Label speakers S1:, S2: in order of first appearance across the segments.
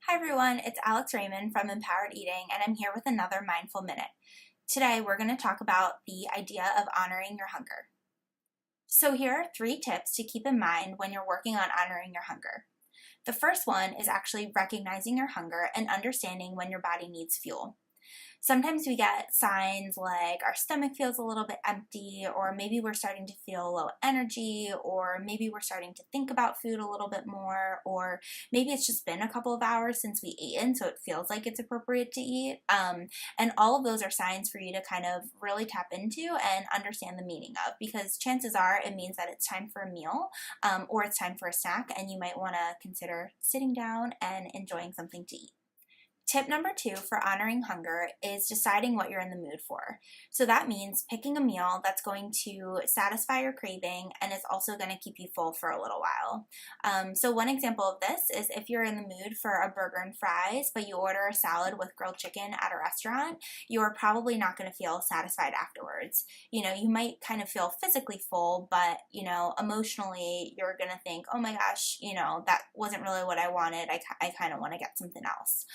S1: Hi everyone, it's Alex Raymond from Empowered Eating, and I'm here with another Mindful Minute. Today we're going to talk about the idea of honoring your hunger. So here are 3 tips to keep in mind when you're working on honoring your hunger. The first one is actually recognizing your hunger and understanding when your body needs fuel. Sometimes we get signs like our stomach feels a little bit empty, or maybe we're starting to feel low energy, or maybe we're starting to think about food a little bit more, or maybe it's just been a couple of hours since we eaten, so it feels like it's appropriate to eat. And all of those are signs for you to kind of really tap into and understand the meaning of, because chances are it means that it's time for a meal, or it's time for a snack, and you might want to consider sitting down and enjoying something to eat. Tip number 2 for honoring hunger is deciding what you're in the mood for. So that means picking a meal that's going to satisfy your craving and is also going to keep you full for a little while. So one example of this is if you're in the mood for a burger and fries, but you order a salad with grilled chicken at a restaurant, you're probably not going to feel satisfied afterwards. You might kind of feel physically full, but, emotionally you're going to think, oh my gosh, that wasn't really what I wanted. I kind of want to get something else.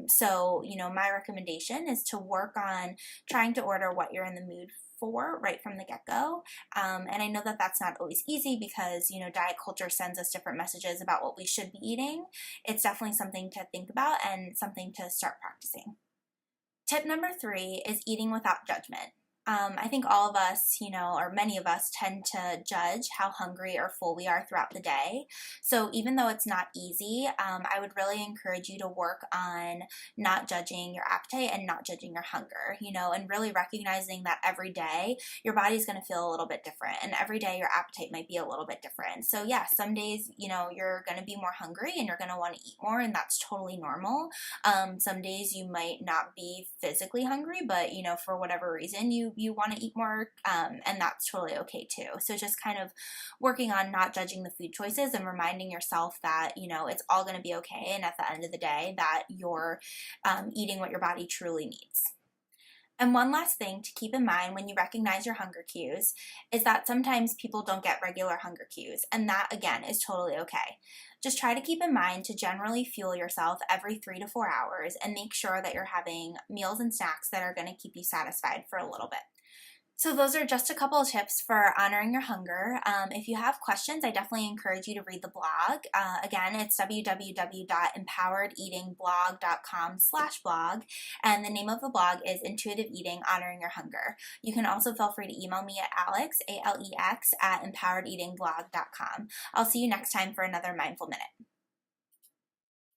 S1: So, my recommendation is to work on trying to order what you're in the mood for right from the get-go. And I know that that's not always easy because, diet culture sends us different messages about what we should be eating. It's definitely something to think about and something to start practicing. Tip number 3 is eating without judgment. I think all of us, or many of us tend to judge how hungry or full we are throughout the day. So even though it's not easy, I would really encourage you to work on not judging your appetite and not judging your hunger, and really recognizing that every day your body's going to feel a little bit different, and every day your appetite might be a little bit different. So yeah, some days, you're going to be more hungry and you're going to want to eat more, and that's totally normal. Some days you might not be physically hungry, but, for whatever reason, you want to eat more, and that's totally okay too. So just kind of working on not judging the food choices and reminding yourself that, it's all going to be okay, and at the end of the day that you're eating what your body truly needs. And one last thing to keep in mind when you recognize your hunger cues is that sometimes people don't get regular hunger cues, and that, again, is totally okay. Just try to keep in mind to generally fuel yourself every 3 to 4 hours and make sure that you're having meals and snacks that are going to keep you satisfied for a little bit. So those are just a couple of tips for honoring your hunger. If you have questions, I definitely encourage you to read the blog. Again, it's www.empoweredeatingblog.com/blog, and the name of the blog is Intuitive Eating, Honoring Your Hunger. You can also feel free to email me at alex@empoweredeatingblog.com. I'll see you next time for another Mindful Minute.